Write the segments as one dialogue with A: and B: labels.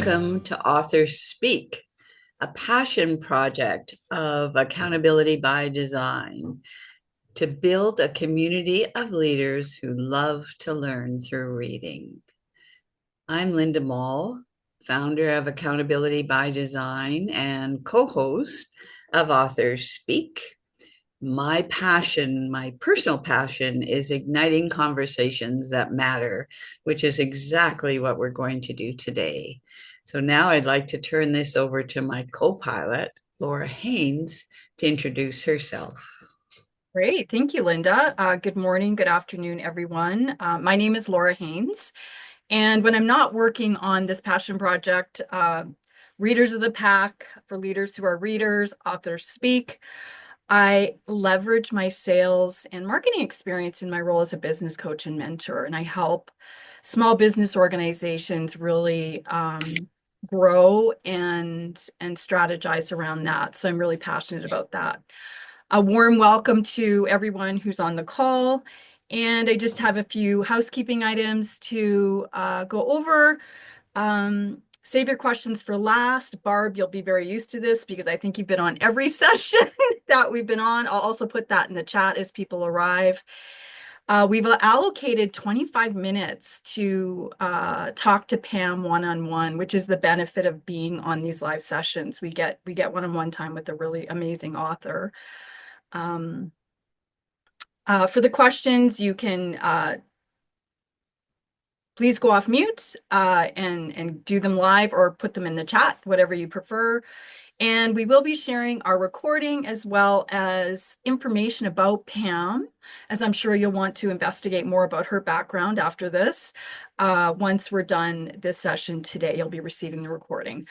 A: Welcome to Authors Speak, a passion project of accountability by design to build a community of leaders who love to learn through reading. I'm Linda Mall, founder of Accountability by Design and co-host of Authors Speak. My passion, my personal passion, is igniting conversations that matter, which is exactly what we're going to do today. So now I'd like to turn this over to my co-pilot, Laura Haynes, to introduce herself.
B: Great. Thank you, Linda. Good morning, good afternoon, everyone. My name is Laura Haynes. And when I'm not working on this passion project, Readers of the Pack, for leaders who are readers, Authors Speak, I leverage my sales and marketing experience in my role as a business coach and mentor. And I help small business organizations really grow and strategize around that. So I'm really passionate about that. A warm welcome to everyone who's on the call. And I just have a few housekeeping items to go over. Save your questions for last. Barb, you'll be very used to this because I think you've been on every session that we've been on. I'll also put that in the chat as people arrive. We've allocated 25 minutes to talk to Pam one-on-one, which is the benefit of being on these live sessions. We get one-on-one time with a really amazing author. For the questions, you can please go off mute and do them live or put them in the chat, whatever you prefer. And we will be sharing our recording as well as information about Pam, as I'm sure you'll want to investigate more about her background after this. Once we're done this session today, you'll be receiving the recording.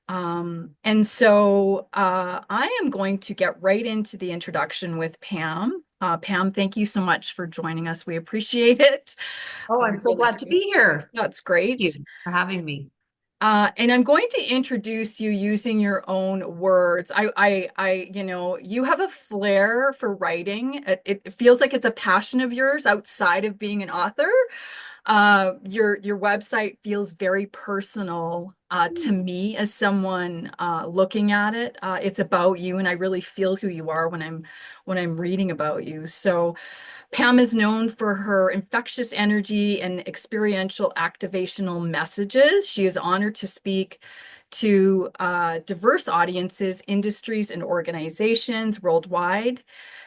B: And so I am going to get right into the introduction with Pam. Pam, thank you so much for joining us. We appreciate it.
C: Oh, I'm so glad to be here.
B: That's
C: Thank
B: great.
C: you for having me.
B: And I'm going to introduce you using your own words. You have a flair for writing. It feels like it's a passion of yours outside of being an author. Your website feels very personal to me as someone looking at it. It's about you, and I really feel who you are when I'm reading about you. So Pam is known for her infectious energy and experiential activational messages. She is honored to speak to diverse audiences, industries, and organizations worldwide.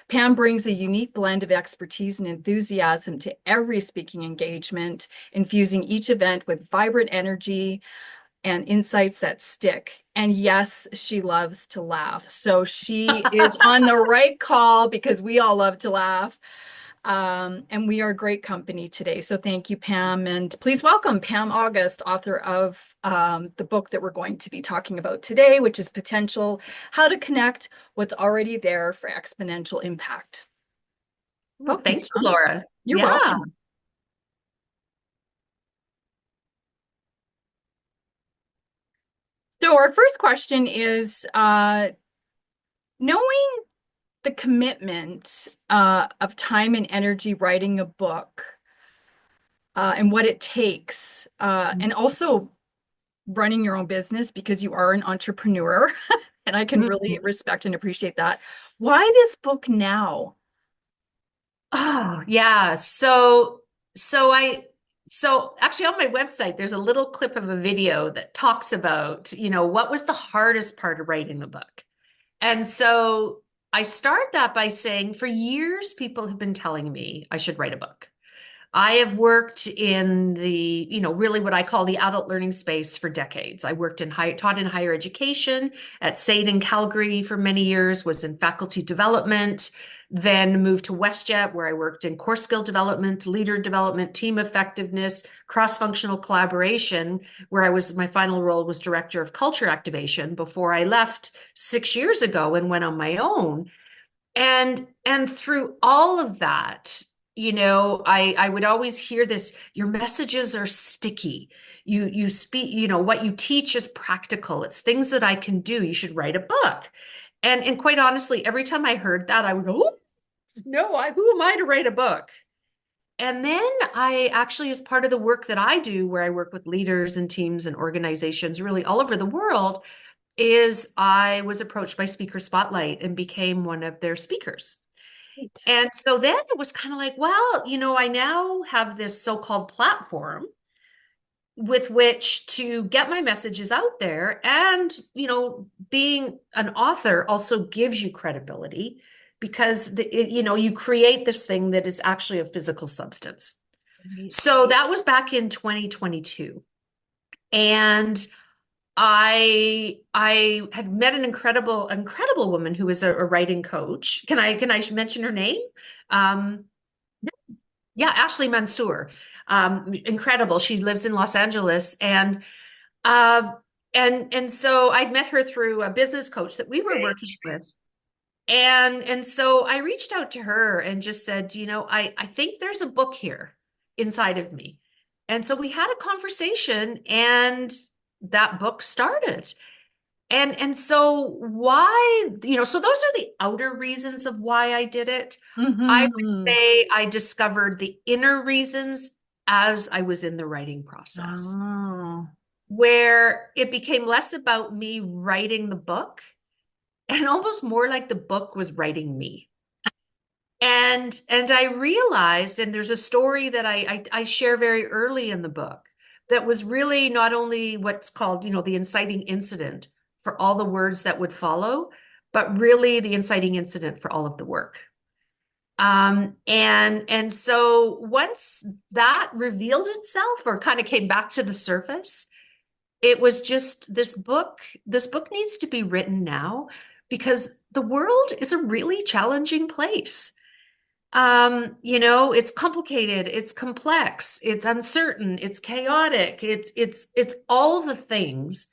B: Pam brings a unique blend of expertise and enthusiasm to every speaking engagement, infusing each event with vibrant energy and insights that stick. And yes, she loves to laugh. So she is on the right call because we all love to laugh. And we are great company today. So thank you, Pam. And please welcome Pam August, author of the book that we're going to be talking about today, which is Potential: How to Connect What's Already There for Exponential Impact.
C: Oh, thank you, Laura.
B: You're welcome. So our first question is, knowing the commitment of time and energy writing a book and what it takes, and also running your own business because you are an entrepreneur, and I can really respect and appreciate that. Why this book now?
C: Oh, yeah. So actually on my website, there's a little clip of a video that talks about, what was the hardest part of writing a book. And so I start that by saying for years, people have been telling me I should write a book. I have worked in the, really what I call the adult learning space for decades. I worked taught in higher education at SAIT in Calgary for many years, was in faculty development, then moved to WestJet where I worked in core skill development, leader development, team effectiveness, cross-functional collaboration, where my final role was director of culture activation before I left 6 years ago and went on my own. And through all of that, I would always hear this: your messages are sticky. You speak, what you teach is practical. It's things that I can do. You should write a book. And quite honestly, every time I heard that, I would go, oh, no, who am I to write a book? And then I actually, as part of the work that I do, where I work with leaders and teams and organizations really all over the world, is I was approached by Speaker Spotlight and became one of their speakers.
B: Right.
C: And so then it was kind of like, well, I now have this so-called platform with which to get my messages out there. And, being an author also gives you credibility because you create this thing that is actually a physical substance.
B: Right.
C: So that was back in 2022. And I had met an incredible woman who was a writing coach. Can I mention her name? Um, yeah, Ashley Mansour. Incredible. She lives in Los Angeles, uh, and so I met her through a business coach that we were working with. And so I reached out to her and just said, I think there's a book here inside of me. And so we had a conversation and that book started. And so why, so those are the outer reasons of why I did it. I would
B: Mm-hmm.
C: say I discovered the inner reasons as I was in the writing process,
B: Oh.
C: where it became less about me writing the book and almost more like the book was writing me. And I realized, and there's a story that I share very early in the book that was really not only what's called, the inciting incident for all the words that would follow, but really the inciting incident for all of the work. And so once that revealed itself or kind of came back to the surface, it was just this book needs to be written now because the world is a really challenging place. It's complicated, it's complex, it's uncertain, it's chaotic, it's all the things.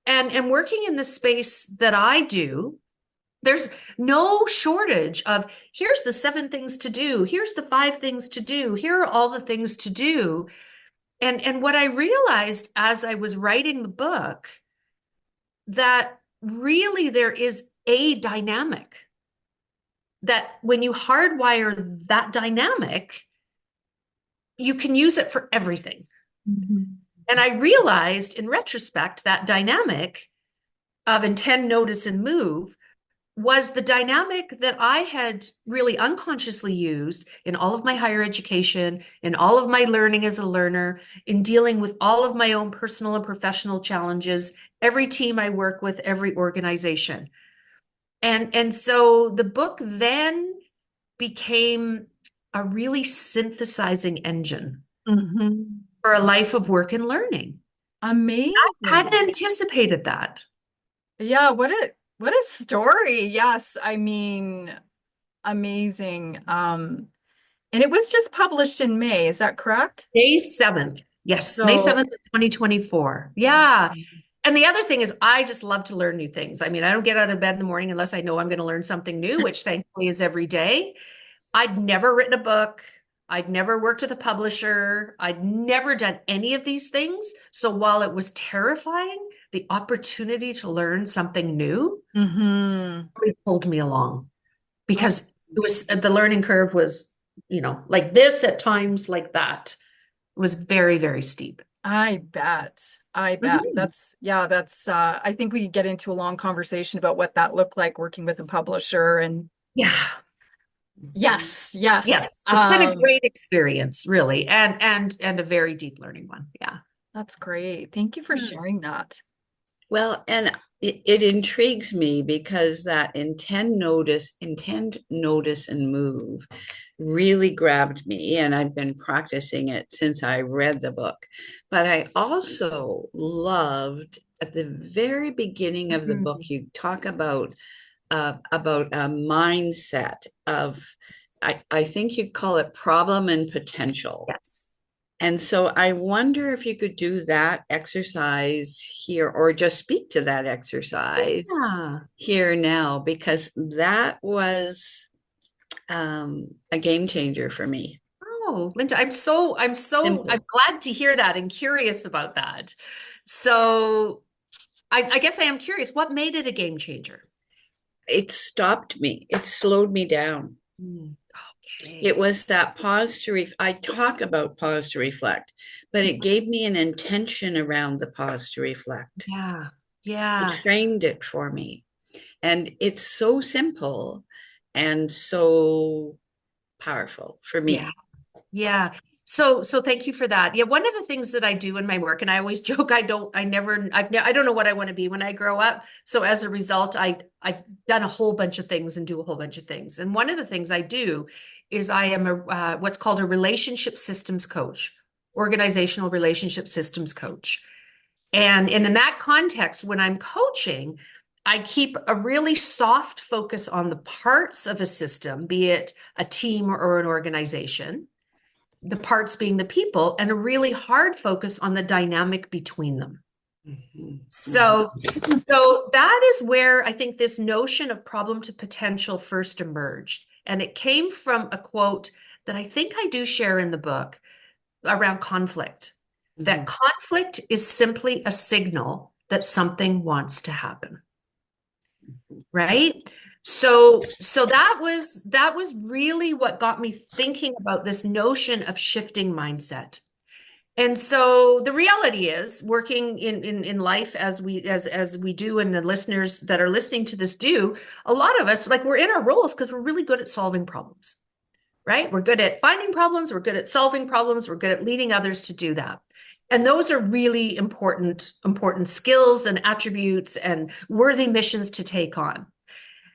C: And working in the space that I do, there's no shortage of here's the 7 things to do, here's the 5 things to do, here are all the things to do. And what I realized as I was writing the book, that really there is a dynamic that when you hardwire that dynamic, you can use it for everything.
B: Mm-hmm.
C: And I realized in retrospect that dynamic of intend, notice, and move was the dynamic that I had really unconsciously used in all of my higher education, in all of my learning as a learner, in dealing with all of my own personal and professional challenges, every team I work with, every organization. And so the book then became a really synthesizing engine
B: Mm-hmm.
C: for a life of work and learning. I hadn't
B: Amazing.
C: anticipated that.
B: Yeah, what a story. Yes, I mean, amazing. And it was just published in May, is that correct?
C: May 7th. Yes, May
B: So,
C: 7th of 2024. Yeah. And the other thing is, I just love to learn new things. I mean, I don't get out of bed in the morning unless I know I'm going to learn something new, which thankfully is every day. I'd never written a book. I'd never worked with a publisher. I'd never done any of these things. So while it was terrifying, the opportunity to learn something new
B: mm-hmm.
C: really pulled me along
B: Oh,
C: because it was the learning curve was, like this at times, like that. It was very, very steep.
B: I bet. I bet.
C: Mhm.
B: That's I think we could get into a long conversation about what that looked like working with a publisher and
C: Yeah.
B: yes, yes.
C: Yes. It's been a great experience, really, and a very deep learning one. Yeah.
B: That's great. Thank you for
C: Hmm.
B: sharing that.
A: Well, and it intrigues me because that intend, notice, and move really grabbed me. And I've been practicing it since I read the book. But I also loved at the very beginning of the book,
C: Mhm.
A: you talk about a mindset of, I think you call it problem and potential.
C: Yes.
A: And so I wonder if you could do that exercise here or just speak to that exercise
C: Yeah.
A: here now, because that was a game changer for me.
C: Oh, Linda, I'm
A: Simple.
C: glad to hear that and curious about that. So I guess I am curious, what made it a game changer?
A: It stopped me, it slowed me down.
C: Mm.
A: It was that pause to I talk about pause to reflect, but it gave me an intention around the pause to reflect.
C: Yeah.
A: It
C: Yeah.
A: framed it for me. And it's so simple and so powerful for
C: Yeah.
A: me.
C: Yeah. So thank you for that. Yeah, one of the things that I do in my work, and I always joke, I don't know what I want to be when I grow up. So as a result, I've done a whole bunch of things and do a whole bunch of things. And one of the things I do is I am a what's called a relationship systems coach, organizational relationship systems coach. And in that context, when I'm coaching, I keep a really soft focus on the parts of a system, be it a team or an organization, the parts being the people, and a really hard focus on the dynamic between them.
A: Mhm, mhm,
C: So that is where I think this notion of problem to potential first emerged. And it came from a quote that I think I do share in the book around conflict, that
A: mhm.
C: conflict is simply a signal that something wants to happen, right? So that was really what got me thinking about this notion of shifting mindset. And so the reality is, working in life as we do, and the listeners that are listening to this do, a lot of us, like, we're in our roles because we're really good at solving problems, right? We're good at finding problems, we're good at solving problems, we're good at leading others to do that. And those are really important skills and attributes and worthy missions to take on.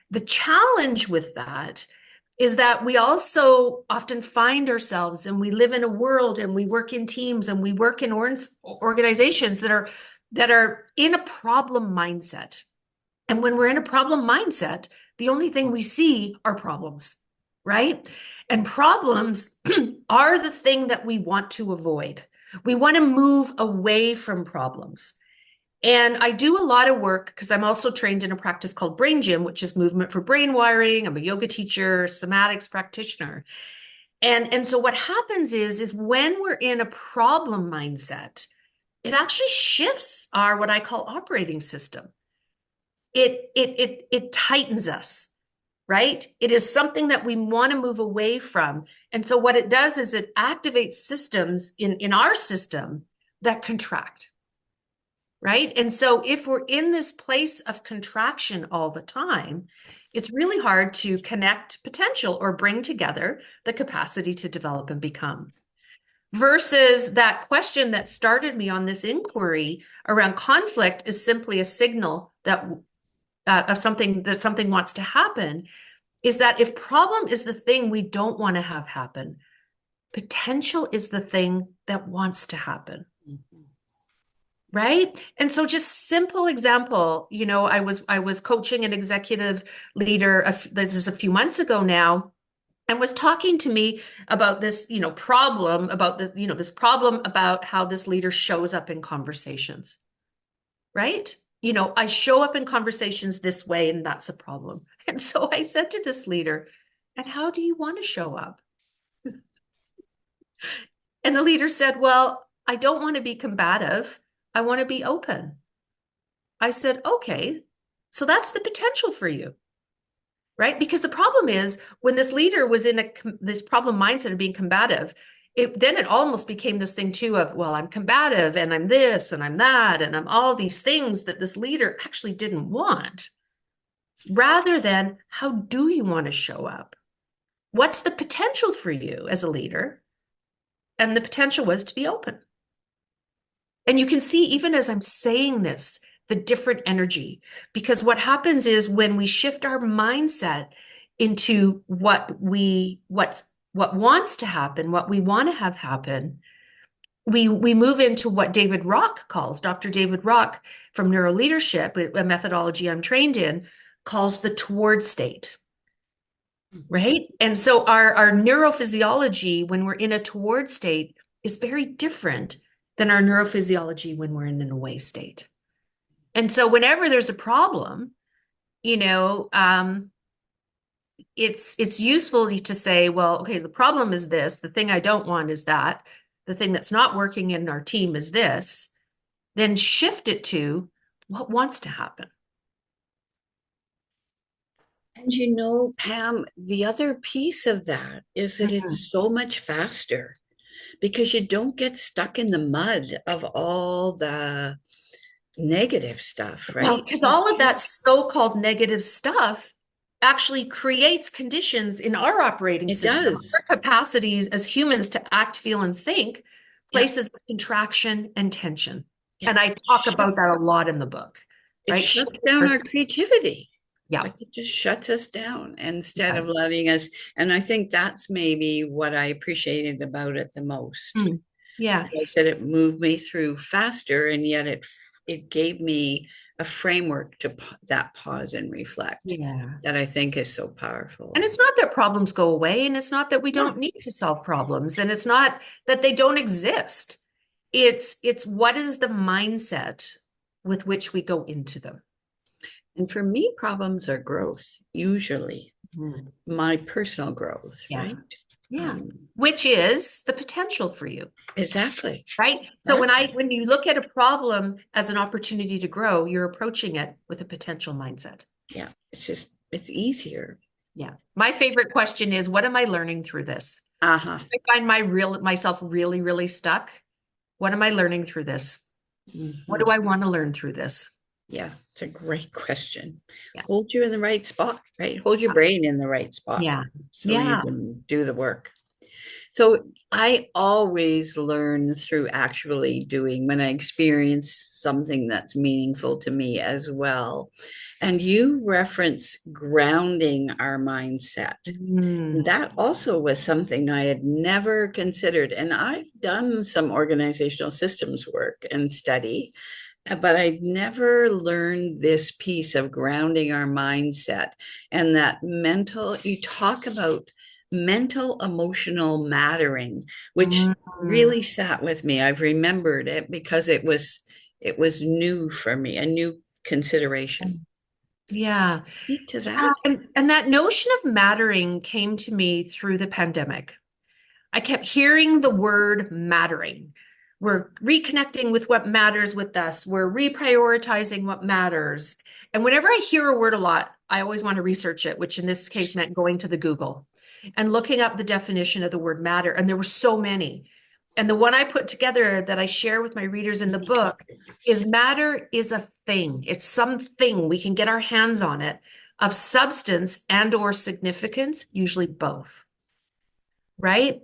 C: The challenge with that is that we also often find ourselves, and we live in a world, and we work in teams, and we work in organizations that are in a problem mindset. And when we're in a problem mindset, the only thing we see are problems, right? And problems are the thing that we want to avoid. We want to move away from problems. And I do a lot of work because I'm also trained in a practice called Brain Gym, which is movement for brain wiring. I'm a yoga teacher, somatics practitioner. And so what happens is when we're in a problem mindset, it actually shifts our what I call operating system. It tightens us, right? It is something that we want to move away from. And so what it does is it activates systems in our system that contract, right? And so if we're in this place of contraction all the time, it's really hard to connect potential or bring together the capacity to develop and become. Versus that question that started me on this inquiry around conflict is simply a signal that of something wants to happen, is that if problem is the thing we don't want to have happen, potential is the thing that wants to happen. Right. And so just simple example, I was coaching an executive leader, this is a few months ago now, and was talking to me about this, problem about this problem about how this leader shows up in conversations. Right. I show up in conversations this way, and that's a problem. And so I said to this leader, and how do you want to show up? And the leader said, well, I don't want to be combative. I want to be open. I said, okay, so that's the potential for you, right? Because the problem is when this leader was in this problem mindset of being combative, then it almost became this thing too of, well, I'm combative and I'm this and I'm that and I'm all these things that this leader actually didn't want, rather than how do you want to show up? What's the potential for you as a leader? And the potential was to be open. And you can see, even as I'm saying this, the different energy, because what happens is when we shift our mindset into what wants to happen, what we want to have happen, we move into what David Rock calls, Dr. David Rock from neuroleadership, a methodology I'm trained in, calls the toward state. Right. And so our neurophysiology when we're in a toward state is very different than our neurophysiology when we're in an away state. And so whenever there's a problem, you know, it's useful to say, well, okay, the problem is this, the thing I don't want is that, the thing that's not working in our team is this, then shift it to what wants to happen.
A: And Pam, the other piece of that is that
C: Mhm.
A: it's so much faster because you don't get stuck in the mud of all the negative stuff,
C: Well,
A: right?
C: because all of that so-called negative stuff actually creates conditions in our operating
A: It
C: system,
A: does.
C: our capacities as humans to act, feel, and think,
A: Yeah,
C: places of contraction and tension.
A: yeah.
C: And I talk about that a lot in the book,
A: It
C: right?
A: shuts
C: Shifting
A: down
C: our
A: our creativity.
C: Yeah,
A: Like it just shuts us down
C: it
A: instead of
C: does.
A: letting us. And I think that's maybe what I appreciated about it the most.
C: Mm. Yeah.
A: I said it moved me through faster, and yet it gave me a framework to that pause and reflect
C: Yeah.
A: that I think is so
C: And
A: powerful.
C: it's not that problems go away, and it's not that we
A: Yeah.
C: don't need to solve problems, and it's not that they don't exist. It's what is the mindset with which we go into them.
A: And for me, problems are growth, usually
C: Mm.
A: my personal growth,
C: Yeah.
A: right?
C: Yeah.
A: Um,
C: Which is the potential for you,
A: exactly.
C: right? So when you look at a problem as an opportunity to grow, you're approaching it with a potential mindset.
A: Yeah, it's easier.
C: Yeah. My favorite question is, what am I learning through this?
A: Uh-huh.
C: I find myself really, really stuck. What am I learning through this? What do
A: Mhm.
C: I want to learn through this?
A: Yeah, it's a great question.
C: Yeah.
A: Hold you in the right spot, right? Hold your brain in the right spot
C: Yeah.
A: so you
C: Yeah.
A: can do the work. So I always learn through actually doing when I experience something that's meaningful to me as well. And you reference grounding our mindset. And
C: Mm.
A: that also was something I had never considered. And I've done some organizational systems work and study, but I never learned this piece of grounding our mindset and that you talk about mental emotional mattering, which
C: Mm.
A: really sat with me. I've remembered it because it was new for me, a new consideration.
C: Yeah.
A: Speak to
C: Yeah.
A: that.
C: And that notion of mattering came to me through the pandemic. I kept hearing the word mattering. We're reconnecting with what matters with us. We're reprioritizing what matters. And whenever I hear a word a lot, I always want to research it, which in this case meant going to the Google and looking up the definition of the word matter. And there were so many. And the one I put together that I share with my readers in the book is matter is a thing. It's something we can get our hands on it of substance and or significance, usually both, right?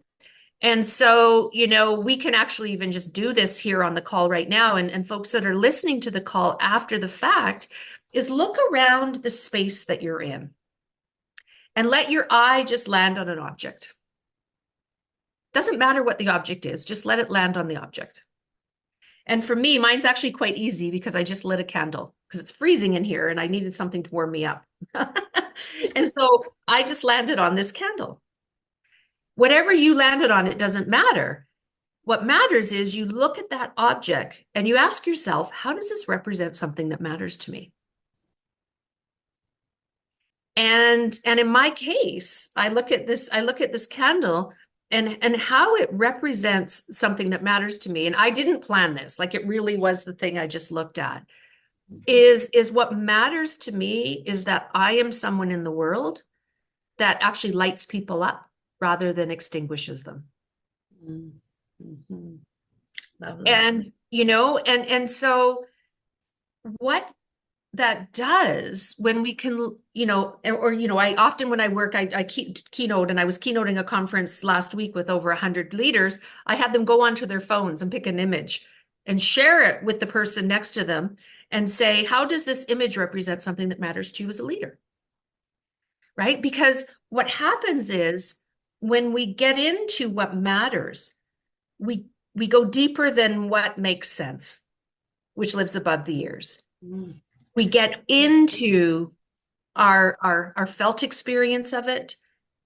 C: And so, we can actually even just do this here on the call right now. And folks that are listening to the call after the fact is look around the space that you're in and let your eye just land on an object. Doesn't matter what the object is, just let it land on the object. And for me, mine's actually quite easy because I just lit a candle because it's freezing in here and I needed something to warm me up. And so I just landed on this candle. Whatever you landed on, it doesn't matter. What matters is you look at that object and you ask yourself, how does this represent something that matters to me? And in my case, I look at this candle and how it represents something that matters to me. And I didn't plan this, like it really was the thing I just looked at. Is what matters to me is that I am someone in the world that actually lights people up rather than extinguishes them.
A: Mhm. Lovely.
C: And so what that does when we can, I often when I work, I keynote, and I was keynoting a conference last week with over 100 leaders. I had them go onto their phones and pick an image and share it with the person next to them and say, how does this image represent something that matters to you as a leader? Right? Because what happens is when we get into what matters, we go deeper than what makes sense, which lives above the ears.
A: Mm.
C: We get into our felt experience of it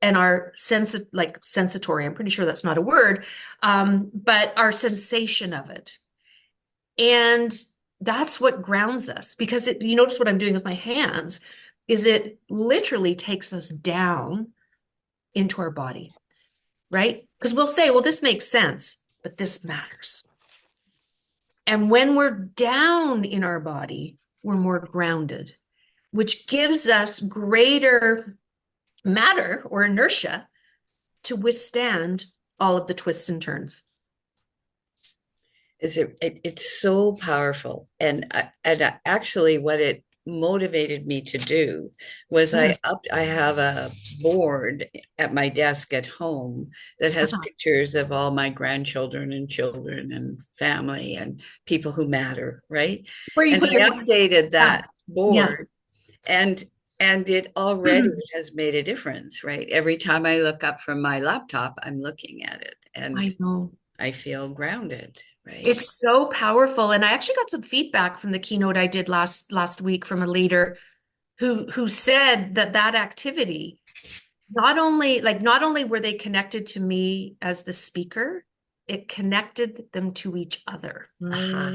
C: and our sensatory, I'm pretty sure that's not a word, but our sensation of it. And that's what grounds us, because you notice what I'm doing with my hands is it literally takes us down into our body, right? Because we'll say, well, this makes sense, but this matters. And when we're down in our body, we're more grounded. which gives us greater matter or inertia to withstand all of the twists and turns.
A: It's so powerful. And actually what it motivated me to do was I have a board at my desk at home that has
C: Uh-huh.
A: pictures of all my grandchildren and children and family and people who matter, right?
C: Where you
A: And
C: put
A: I
C: your
A: updated
C: yeah,
A: that
C: yeah.
A: board, and it already has made a difference, right? Every time I look up from my laptop, I'm looking at it and
C: I know.
A: I feel grounded, right?
C: It's so powerful. And I actually got some feedback from the keynote I did last week from a leader who said that that activity, not only were they connected to me as the speaker, it connected them to each other.
A: Aha,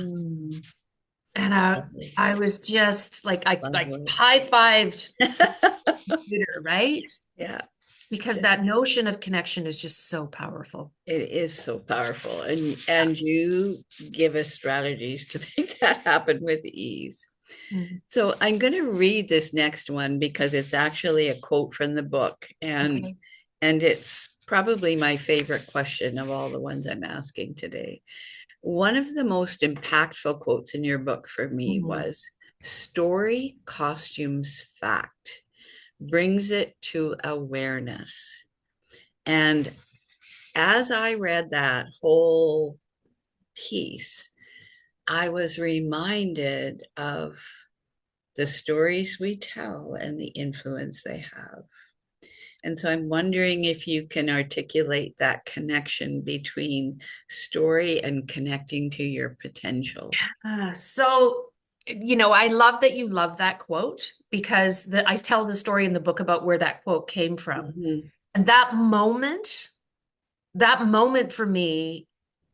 C: And
A: lovely,
C: I was just like, I
A: lovely.
C: high-fived the computer, right?
A: Yeah,
C: Because
A: just
C: that notion of connection is just so powerful.
A: it is so powerful. And you give us strategies to make that happen with ease.
C: Mhm.
A: So I'm going to read this next one because it's actually a quote from the book,
C: Okay.
A: and it's probably my favorite question of all the ones I'm asking today. One of the most impactful quotes in your book for me
C: Mhm.
A: was, "Story costumes fact, brings it to awareness." And as I read that whole piece, I was reminded of the stories we tell and the influence they have. And so I'm wondering if you can articulate that connection between story and connecting to your potential.
C: So, I love that you love that quote because I tell the story in the book about where that quote came from.
A: Mhm.
C: And that moment for me,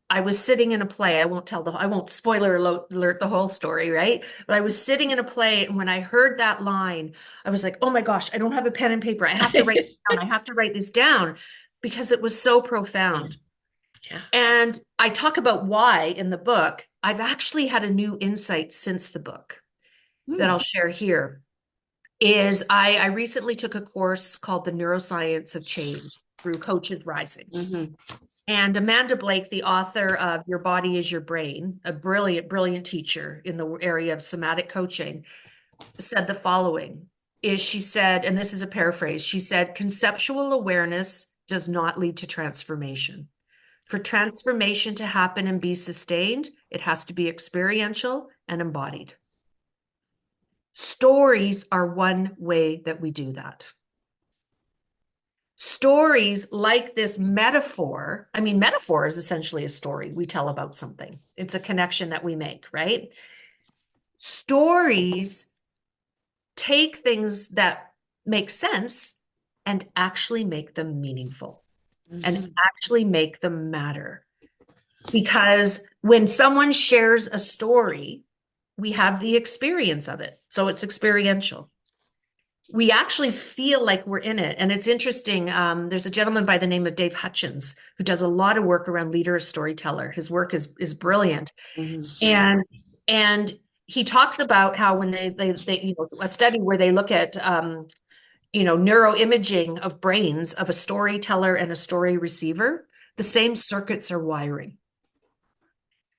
C: I was sitting in a play. I won't alert the whole story, right? But I was sitting in a play, and when I heard that line, I was like, oh my gosh, I don't have a pen and paper. I have to write it down. I have to write this down because it was so profound.
A: Yeah.
C: And I talk about why in the book. I've actually had a new insight since the book that
A: Hmm.
C: I'll share here. Is I recently took a course called The Neuroscience of Change through Coaches Rising.
A: Mhm.
C: And Amanda Blake, the author of Your Body is Your Brain, a brilliant, brilliant teacher in the area of somatic coaching, said the following is she said, and this is a paraphrase, she said, conceptual awareness does not lead to transformation. For transformation to happen and be sustained, it has to be experiential and embodied. Stories are one way that we do that. Stories like this metaphor, I mean, metaphor is essentially a story we tell about something. It's a connection that we make, right? Stories take things that make sense and actually make them meaningful and
A: Mhm.
C: actually make them matter. Because when someone shares a story, we have the experience of it. So it's experiential. We actually feel like we're in it. And it's interesting. There's a gentleman by the name of Dave Hutchins who does a lot of work around leader as storyteller. His work is brilliant.
A: Mhm.
C: And he talks about how when they a study where they look at neuroimaging of brains of a storyteller and a story receiver, the same circuits are wiring,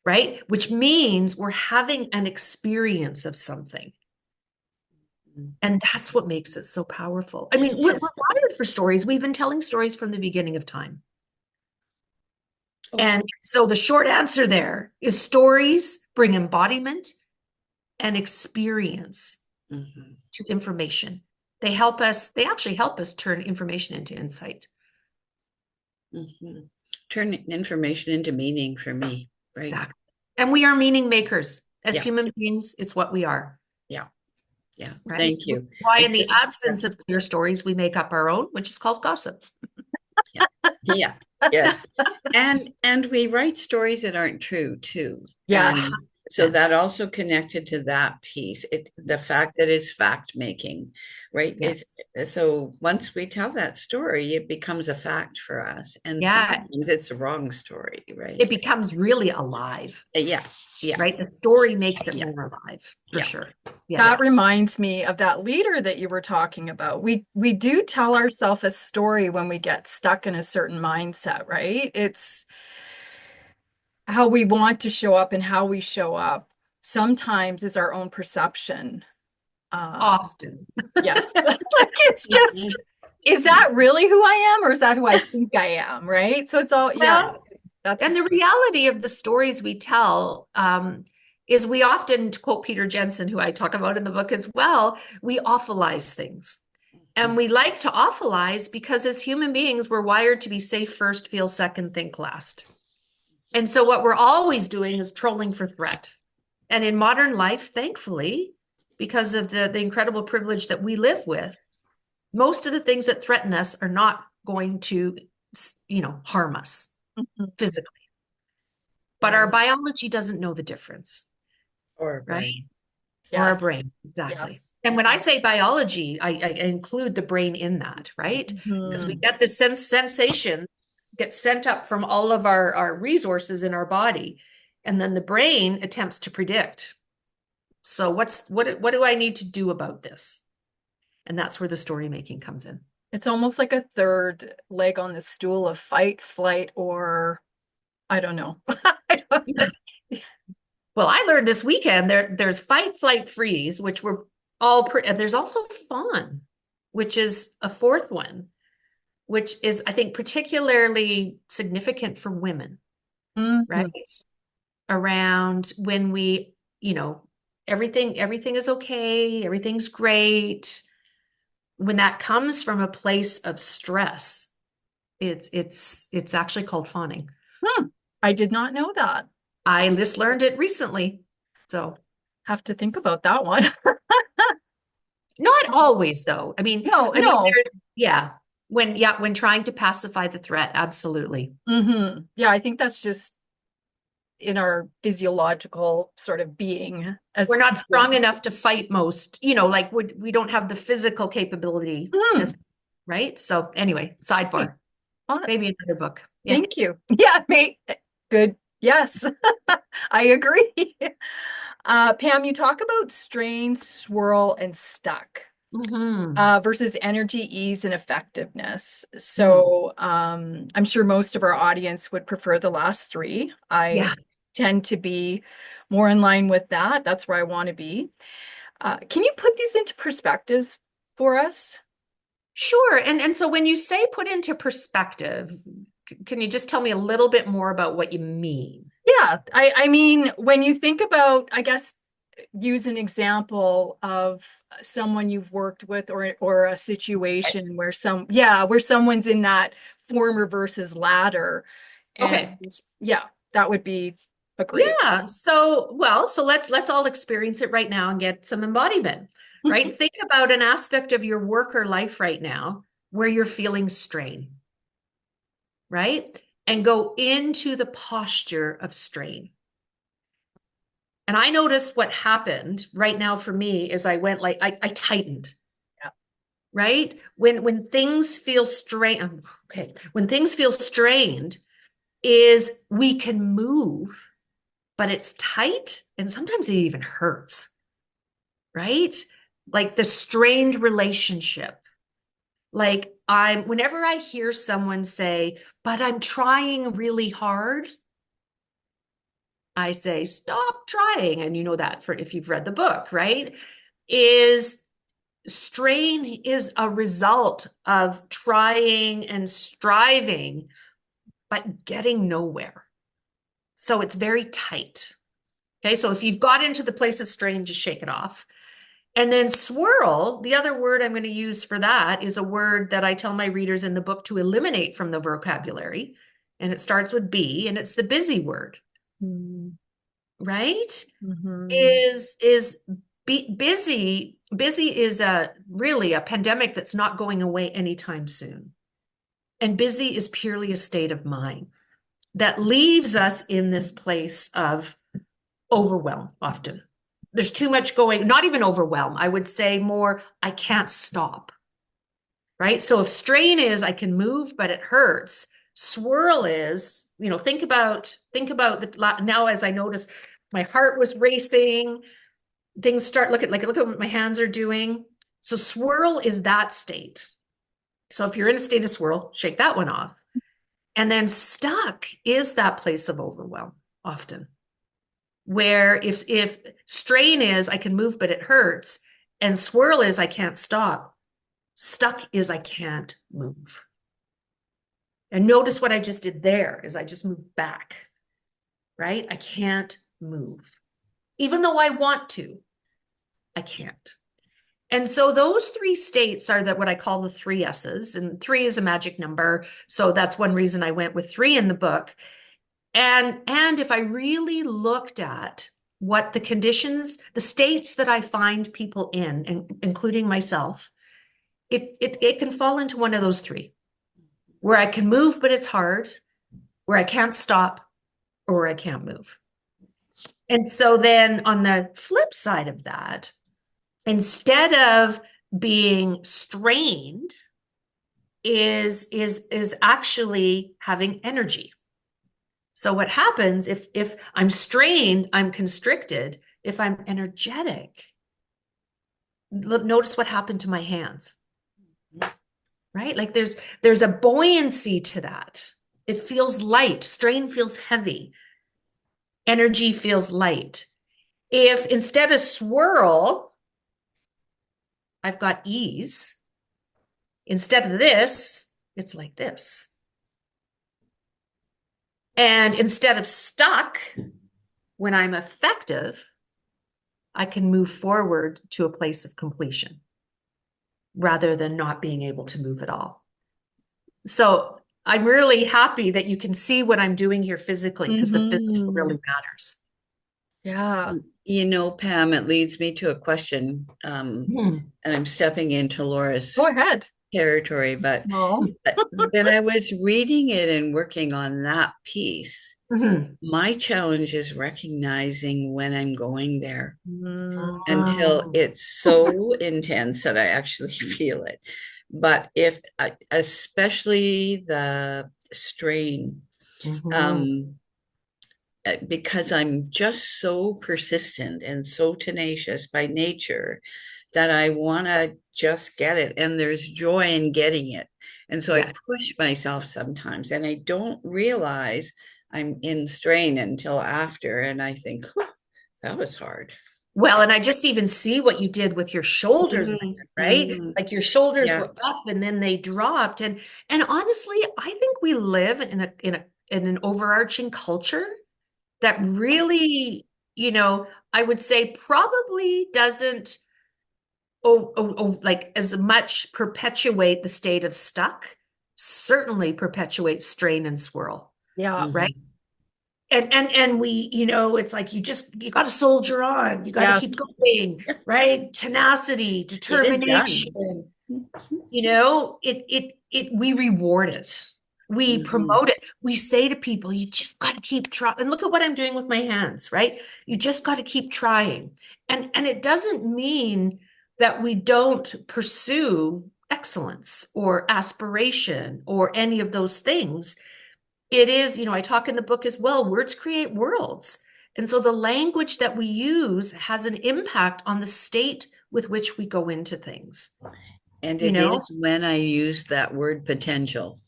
C: right? Which means we're having an experience of something. And that's what makes it so powerful. I mean, we're
A: Yes.
C: wired for stories. We've been telling stories from the beginning of time.
A: Oh,
C: And so the short answer there is stories bring embodiment and experience
A: mhm.
C: to information. They actually help us turn information into insight.
A: Mhm. Turn information into meaning for me, right?
C: Exactly. And we are meaning makers. As
A: Yeah,
C: human beings, it's what we are,
A: yeah, yeah.
C: right?
A: Thank you.
C: Why,
A: I
C: in the
A: couldn't,
C: absence of clear stories, we make up our own, which is called gossip.
A: yeah, yeah, yes. And we write stories that aren't true too.
C: Yeah,
A: And so
C: 100%.
A: that also connected to that piece, the
C: Yes.
A: fact that it's fact making, right?
C: Yeah.
A: It's so once we tell that story, it becomes a fact for us. And
C: Yeah.
A: sometimes it's a wrong story, right?
C: It becomes really alive,
A: Yeah, yeah,
C: right? The story makes it
A: yeah,
C: more alive, for
A: yeah.
C: sure. Yeah,
B: That
C: yeah.
B: reminds me of that leader that you were talking about. We do tell ourselves a story when we get stuck in a certain mindset, right? It's how we want to show up and how we show up sometimes is our own perception. Uh,
C: Often.
B: yes. Like it's just, is that really who I am or is that who I think I am, right? So it's all, yeah,
C: Well,
B: that's
C: and the reality of the stories we tell is we often, to quote Peter Jensen, who I talk about in the book as well, we awfulize things. And we like to awfulize because as human beings, we're wired to be safe first, feel second, think last. And so what we're always doing is trolling for threat. And in modern life, thankfully, because of the incredible privilege that we live with, most of the things that threaten us are not going to, harm us
B: Mhm.
C: physically. But our
A: Right.
C: biology doesn't know the difference,
A: Or
C: right?
A: brain.
C: Or our
B: Yes,
C: brain, exactly.
B: yes.
C: And when I say biology, I include the brain in that, right? Because we
B: Mhm.
C: get the sensation get sent up from all of our resources in our body, and then the brain attempts to predict. So what do I need to do about this? And that's where the story making comes in.
B: It's almost like a third leg on the stool of fight, flight, or I don't know. I don't-
C: Well, I learned this weekend there's fight, flight, freeze, which we're and there's also fawn, which is a fourth one, which is, I think, particularly significant for women, right?
B: Mhm.
C: Around when we, everything is okay, everything's great. When that comes from a place of stress, it's actually called fawning.
B: Hmm. I did not know that.
C: I just learned it recently. So
B: Have to think about that one.
C: not always though.
B: No,
C: I mean,
B: no.
C: yeah, when trying to pacify the threat, absolutely.
B: Yeah, I think that's just in our physiological sort of being
C: We're
B: as
C: not strong enough to fight most, like we don't have the physical capability
B: Hmm.
C: as right. So anyway,
B: Okay.
C: sidebar,
B: Uh,
C: maybe another book. Yeah.
B: Thank you. Yeah, mate. Good. Yes, I agree. Pam, you talk about strain, swirl, and stuck.
C: Hmm.
B: Versus energy, ease, and effectiveness. So I'm sure most of our audience would prefer the last three. I
C: Yeah.
B: tend to be more in line with that. That's where I want to be. Can you put these into perspectives for us?
C: Sure. And so when you say put into perspective, can you just tell me a little bit more about what you mean?
B: Yeah, I mean, when you think about, I guess, use an example of someone you've worked with or a situation where where someone's in that former versus latter. And
C: Okay.
B: yeah, that would be a great.
C: Yeah. So let's all experience it right now and get some embodiment, right? Think about an aspect of your work or life right now where you're feeling strain, right? And go into the posture of strain. And I noticed what happened right now for me is I went like I tightened,
B: Yeah.
C: right? When things feel strained, okay, when things feel strained, is we can move, but it's tight and sometimes it even hurts, right? Like the strained relationship. Like whenever I hear someone say, but I'm trying really hard, I say, stop trying. And you know that for if you've read the book, right? Is strain is a result of trying and striving, but getting nowhere. So it's very tight. Okay. So if you've got into the place of strain, just shake it off. And then swirl, the other word I'm going to use for that is a word that I tell my readers in the book to eliminate from the vocabulary. And it starts with B, and it's the busy word, right?
B: Mm-hmm.
C: Is busy is a really a pandemic that's not going away anytime soon. And busy is purely a state of mind that leaves us in this place of overwhelm often. There's too much going, not even overwhelm. I would say more, I can't stop. Right. So if strain is I can move, but it hurts. Swirl is, think about the now as I noticed my heart was racing, things start, look at what my hands are doing. So swirl is that state. So if you're in a state of swirl, shake that one off. And then stuck is that place of overwhelm often, where if strain is I can move but it hurts, and swirl is I can't stop, stuck is I can't move. And notice what I just did there is I just moved back, right? I can't move. Even though I want to, I can't. And so those three states are what I call the three S's, and three is a magic number. So that's one reason I went with three in the book. And if I really looked at what the conditions, the states that I find people in, including myself, it can fall into one of those three, where I can move, but it's hard, where I can't stop, or where I can't move. And so then on the flip side of that, instead of being strained, is actually having energy. So what happens if I'm strained, I'm constricted. If I'm energetic, notice what happened to my hands, right? Like there's a buoyancy to that. It feels light. Strain feels heavy. Energy feels light. If instead of swirl, I've got ease, instead of this, it's like this. And instead of stuck, when I'm effective, I can move forward to a place of completion rather than not being able to move at all. So I'm really happy that you can see what I'm doing here physically, because the physical really matters.
B: Yeah.
A: You know, Pam, it leads me to a question, and I'm stepping into Laura's
B: Go ahead.
A: territory, but
B: Small.
A: when I was reading it and working on that piece, my challenge is recognizing when I'm going there until it's so intense that I actually feel it. But especially the strain, because I'm just so persistent and so tenacious by nature that I want to just get it. And there's joy in getting it. And so
C: Yes.
A: I push myself sometimes and I don't realize I'm in strain until after. And I think, that was hard.
C: Well, and I just even see what you did with your shoulders, right? Like your shoulders
A: Yeah.
C: were up and then they dropped. And honestly, I think we live in an overarching culture that really, I would say probably doesn't like as much perpetuate the state of stuck, certainly perpetuates strain and swirl,
B: Yeah.
C: right? And we, it's like you got to soldier on, you got to keep
B: Yes.
C: going, right? Tenacity,
A: Get it done.
C: determination, we reward it. We
A: Mhm.
C: promote it. We say to people, you just got to keep trying. And look at what I'm doing with my hands, right? You just got to keep trying. And it doesn't mean that we don't pursue excellence or aspiration or any of those things. It is, I talk in the book as well, words create worlds. And so the language that we use has an impact on the state with which we go into things.
A: And it is when I use that word potential.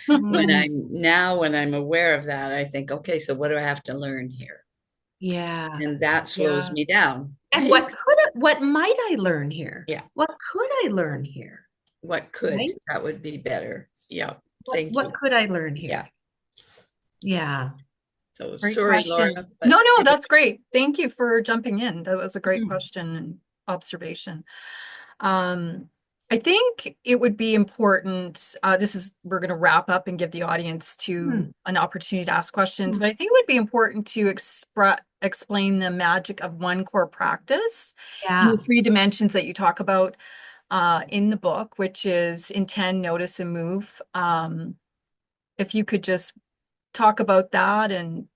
A: When I'm aware of that, I think, okay, so what do I have to learn here?
C: Yeah.
A: And that slows me down.
C: And what might I learn here?
A: Yeah.
C: What could I learn here?
A: What could
C: Right?
A: that would be better. Yeah. Thank
C: What
A: you.
C: could I learn here?
A: Yeah.
C: Yeah.
A: So
B: Great
A: sorry,
B: question.
A: Laura.
B: No, that's great. Thank you for jumping in. That was a great question and observation. I think it would be important, we're going to wrap up and give the audience an opportunity to ask questions, but I think it would be important to explain the magic of one core practice, the three dimensions that you talk about in the book, which is intend, notice, and move. If you could just talk about that and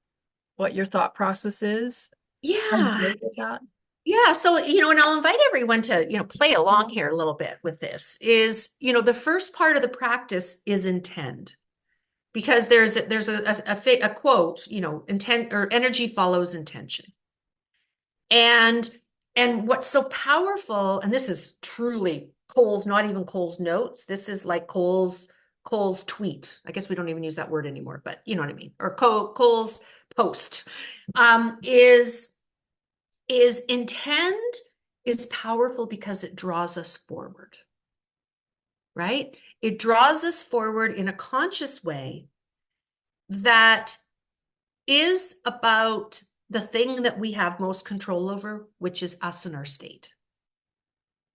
B: what your thought process is.
C: Yeah.
B: That.
C: Yeah. So, and I'll invite everyone to, play along here a little bit with this is, the first part of the practice is intend, because there's a quote, intent or energy follows intention. And And what's so powerful, and this is truly Cole's, not even Cole's notes. This is like Cole's tweet. I guess we don't even use that word anymore, but you know what I mean. Or Cole's post, is intend is powerful because it draws us forward, right? It draws us forward in a conscious way that is about the thing that we have most control over, which is us and our state,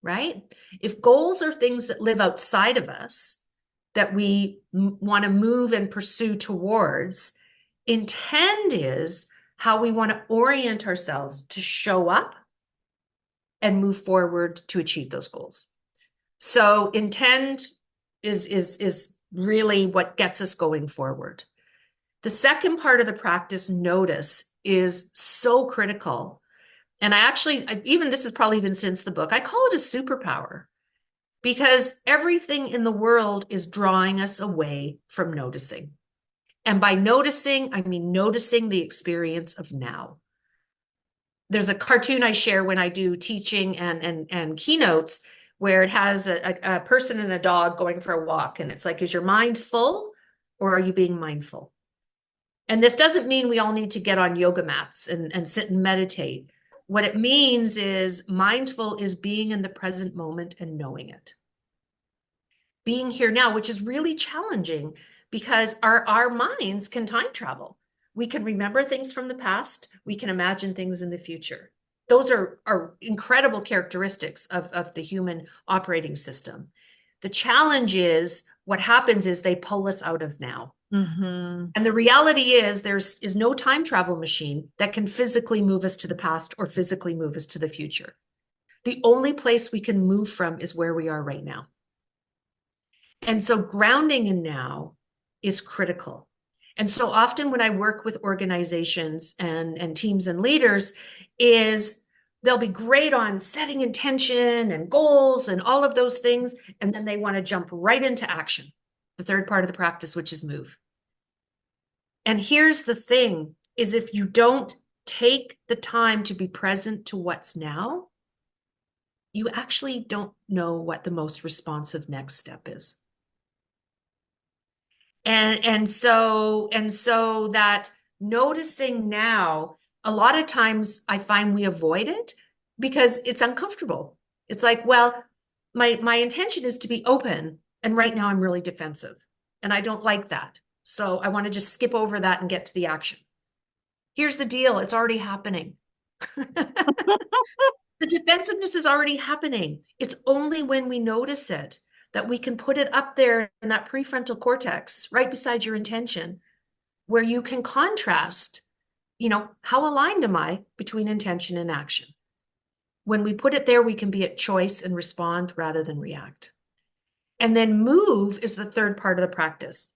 C: right? If goals are things that live outside of us, that we want to move and pursue towards, intend is how we want to orient ourselves to show up and move forward to achieve those goals. So intend is really what gets us going forward. The second part of the practice, notice, is so critical. And even this has probably been since the book, I call it a superpower because everything in the world is drawing us away from noticing. And by noticing, I mean noticing the experience of now. There's a cartoon I share when I do teaching and keynotes where it has a person and a dog going for a walk. And it's like, is your mind full or are you being mindful? And this doesn't mean we all need to get on yoga mats and sit and meditate. What it means is mindful is being in the present moment and knowing it. Being here now, which is really challenging because our minds can time travel. We can remember things from the past. We can imagine things in the future. Those are incredible characteristics of the human operating system. The challenge is what happens is they pull us out of now.
B: Mm-hmm.
C: And the reality is there is no time travel machine that can physically move us to the past or physically move us to the future. The only place we can move from is where we are right now. And so grounding in now is critical. And so often when I work with organizations and teams and leaders is they'll be great on setting intention and goals and all of those things. And then they want to jump right into action. The third part of the practice, which is move. And here's the thing is if you don't take the time to be present to what's now, you actually don't know what the most responsive next step is. And so that noticing now, a lot of times I find we avoid it because it's uncomfortable. It's like, well, my intention is to be open, and right now I'm really defensive, and I don't like that. So I want to just skip over that and get to the action. Here's the deal, it's already happening. The defensiveness is already happening. It's only when we notice it that we can put it up there in that prefrontal cortex, right beside your intention, where you can contrast, how aligned am I between intention and action? When we put it there, we can be at choice and respond rather than react. And then move is the third part of the practice.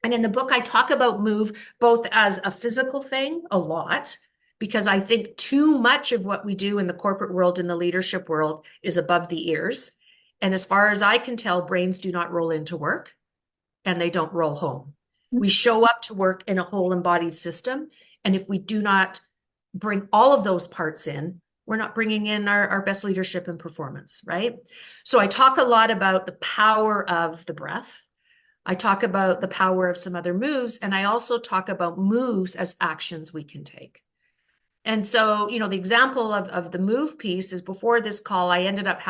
C: And in the book, I talk about move both as a physical thing a lot, because I think too much of what we do in the corporate world, in the leadership world, is above the ears. And as far as I can tell, brains do not roll into work and they don't roll home. We show up to work in a whole embodied system. And if we do not bring all of those parts in, we're not bringing in our best leadership and performance, right? So I talk a lot about the power of the breath. I talk about the power of some other moves. And I also talk about moves as actions we can take. And so, the example of the move piece is before this call, I ended up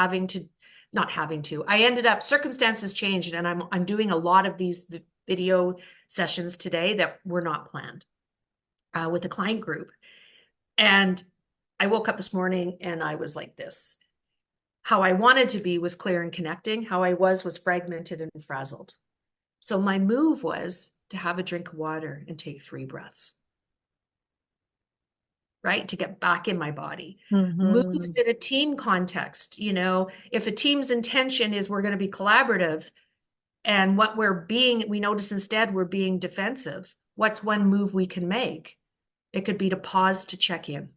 C: circumstances changed, and I'm doing a lot of these video sessions today that were not planned with the client group. And I woke up this morning and I was like this. How I wanted to be was clear and connecting. How I was fragmented and frazzled. So my move was to have a drink of water and take 3 breaths. Right? To get back in my body.
B: Mm-hmm.
C: Moves in a team context. If a team's intention is we're going to be collaborative and we notice instead we're being defensive. What's one move we can make? It could be to pause to check in.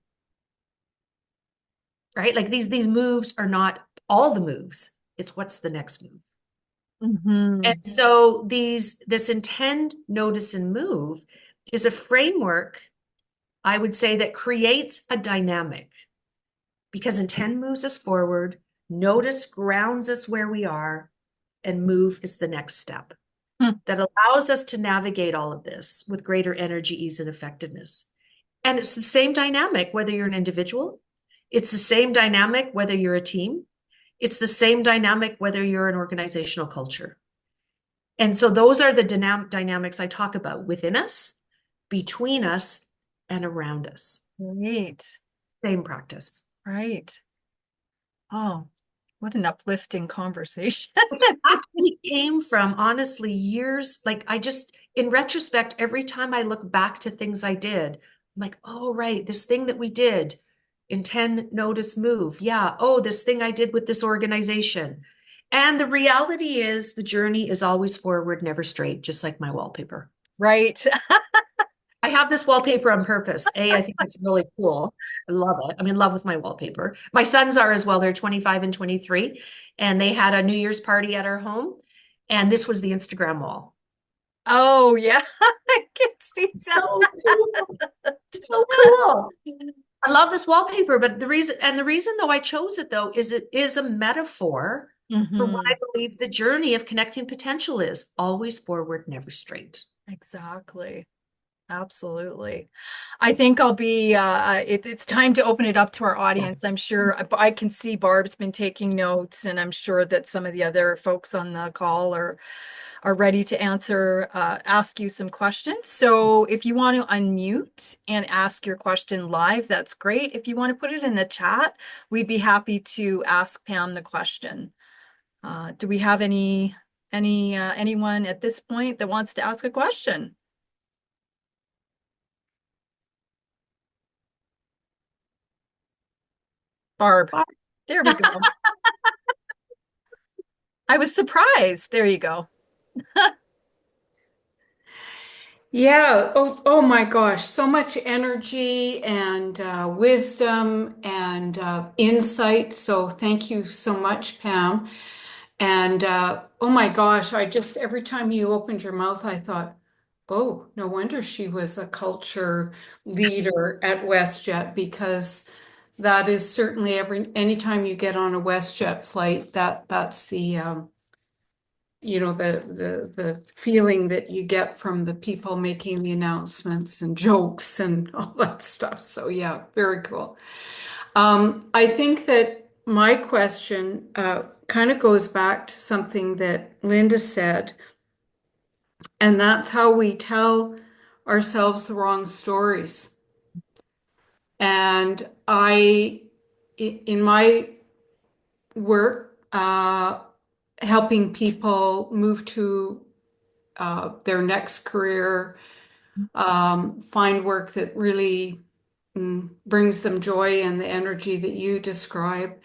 C: Right? Like these moves are not all the moves. It's what's the next move.
B: Mm-hmm.
C: And so this intend, notice, and move is a framework, I would say, that creates a dynamic because intent moves us forward, notice grounds us where we are, and move is the next step that allows us to navigate all of this with greater energy, ease, and effectiveness. And it's the same dynamic, whether you're an individual, it's the same dynamic, whether you're a team, it's the same dynamic, whether you're an organizational culture. And so those are the dynamics I talk about within us, between us, and around us.
B: Right.
C: Same practice.
B: Right. Oh, what an uplifting conversation.
C: Actually came from honestly years, like I just, in retrospect, every time I look back to things I did, I'm like, oh, right, this thing that we did, intend, notice, move. Yeah. Oh, this thing I did with this organization. And the reality is the journey is always forward, never straight, just like my wallpaper.
B: Right.
C: I have this wallpaper on purpose. I think it's really cool. I love it. I'm in love with my wallpaper. My sons are as well. They're 25 and 23, and they had a New Year's party at our home, and this was the Instagram wall.
B: Oh, yeah. I can see that.
C: So cool. So cool. I love this wallpaper, but the reason though I chose it though is it is a metaphor for what I believe the journey of connecting potential is. Always forward, never straight.
B: Exactly. Absolutely. I think I'll be, it's time to open it up to our audience. I'm sure I can see Barb's been taking notes, and I'm sure that some of the other folks on the call are ready to ask you some questions. So if you want to unmute and ask your question live, that's great. If you want to put it in the chat, we'd be happy to ask Pam the question. Do we have anyone at this point that wants to ask a question? Barb. There we go. I was surprised. There you go.
D: Yeah. Oh my gosh. So much energy and wisdom and insight. So thank you so much, Pam. And oh my gosh, every time you opened your mouth, I thought, oh, no wonder she was a culture leader at WestJet, because that is certainly anytime you get on a WestJet flight, that's the the feeling that you get from the people making the announcements and jokes and all that stuff. So yeah, very cool. I think that my question kind of goes back to something that Linda said, and that's how we tell ourselves the wrong stories. And in my work, helping people move to their next career, find work that really brings them joy and the energy that you describe.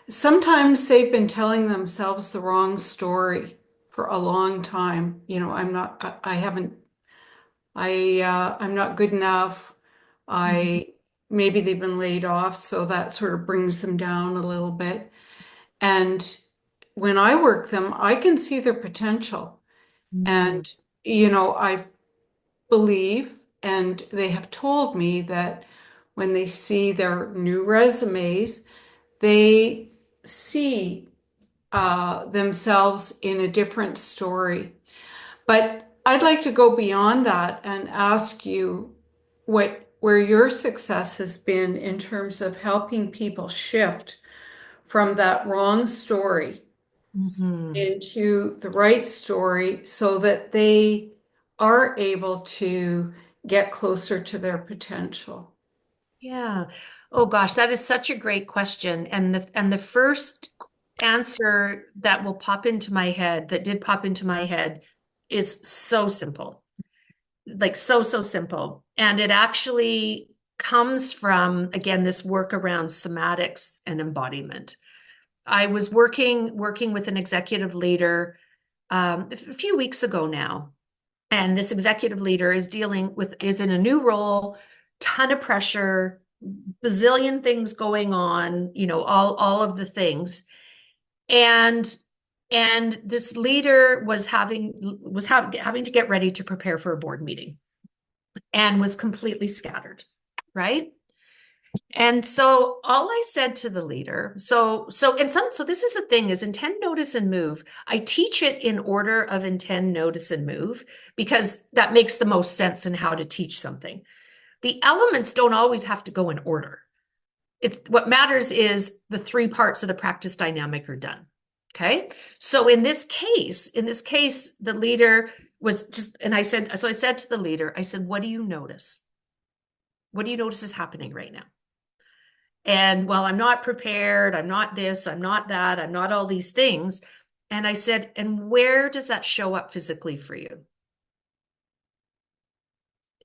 D: Sometimes they've been telling themselves the wrong story for a long time. You know, I'm not good enough. Maybe they've been laid off, so that sort of brings them down a little bit. And when I work them, I can see their potential. And, I believe, and they have told me that when they see their new resumes, they see themselves in a different story. But I'd like to go beyond that and ask you where your success has been in terms of helping people shift from that wrong story into the right story so that they are able to get closer to their potential.
C: Yeah. Oh gosh, that is such a great question. And the first answer that will pop into my head, that did pop into my head, is so simple. Like so simple. And it actually comes from, again, this work around somatics and embodiment. I was working with an executive leader a few weeks ago now. And this executive leader is is in a new role, ton of pressure, bazillion things going on, all of the things. And this leader was having to get ready to prepare for a board meeting and was completely scattered, right? And so all I said to the leader, so this is the thing is intend, notice, and move. I teach it in order of intend, notice, and move because that makes the most sense in how to teach something. The elements don't always have to go in order. It's what matters is the three parts of the practice dynamic are done. Okay. So in this case, the leader was just, and I said to the leader, I said, what do you notice? What do you notice is happening right now? And well, I'm not prepared. I'm not this, I'm not that, I'm not all these things. And I said, and where does that show up physically for you?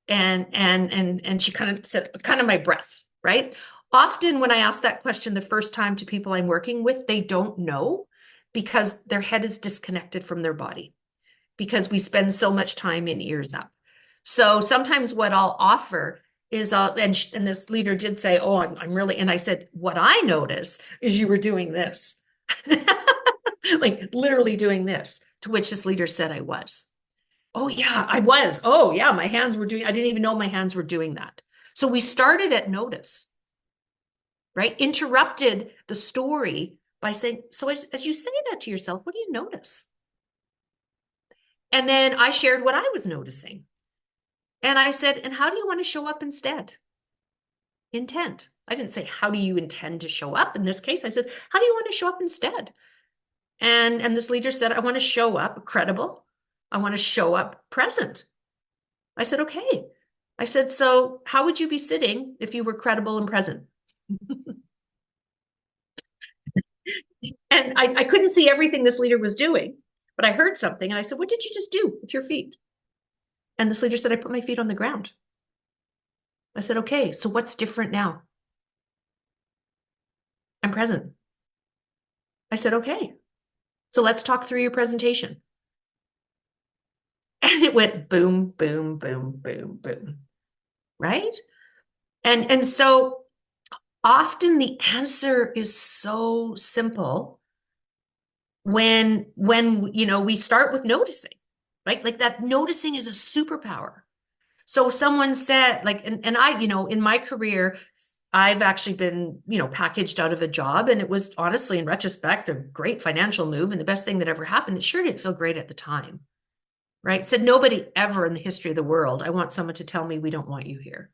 C: And she kind of said, kind of my breath, right? Often when I ask that question the first time to people I'm working with, they don't know because their head is disconnected from their body because we spend so much time in ears up. So sometimes what I'll offer is, and this leader did say, oh, I'm really, and I said, what I notice is you were doing this, like literally doing this, to which this leader said I was. Oh, yeah, I was. Oh, yeah, my hands were doing, I didn't even know my hands were doing that. So we started at notice, right? Interrupted the story by saying, so as you say that to yourself, what do you notice? And then I shared what I was noticing. And I said, and how do you want to show up instead? Intent. I didn't say, how do you intend to show up? In this case, I said, how do you want to show up instead? And this leader said, I want to show up credible. I want to show up present. I said, okay. I said, so how would you be sitting if you were credible and present? And I couldn't see everything this leader was doing, but I heard something and I said, what did you just do with your feet? And this leader said, I put my feet on the ground. I said, okay, so what's different now? I'm present. I said, okay, so let's talk through your presentation. And it went boom, boom, boom, boom, boom, right? And so often the answer is so simple when we start with noticing, right? Like that noticing is a superpower. So someone said, like, and I, in my career, I've actually been, packaged out of a job, and it was honestly, in retrospect, a great financial move and the best thing that ever happened. It sure didn't feel great at the time, right? Said nobody ever in the history of the world, I want someone to tell me we don't want you here.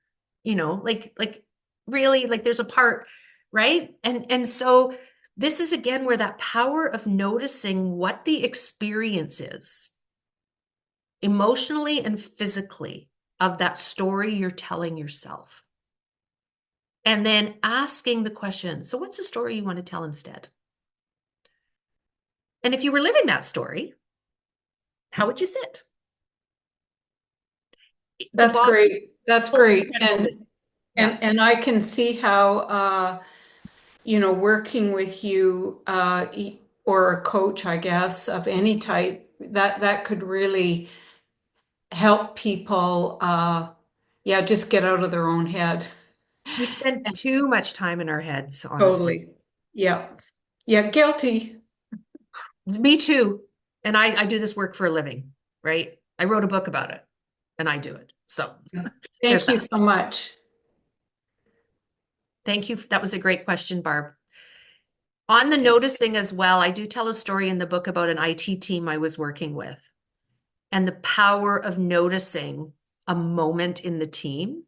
C: Like really, like there's a part, right? And so this is again where that power of noticing what the experience is, emotionally and physically, of that story you're telling yourself. And then asking the question, so what's the story you want to tell instead? And if you were living that story, how would you sit?
D: That's great. That's great.
C: Yeah.
D: And I can see how working with you or a coach, I guess, of any type, that could really help people yeah, just get out of their own head.
C: We spend too much time in our heads, honestly.
D: Totally. Yeah. Yeah, guilty.
C: Me too. And I do this work for a living, right? I wrote a book about it and I do it. So there's
D: Thank you
C: that.
D: so much.
C: Thank you. That was a great question, Barb. On the noticing as well, I do tell a story in the book about an IT team I was working with and the power of noticing a moment in the team,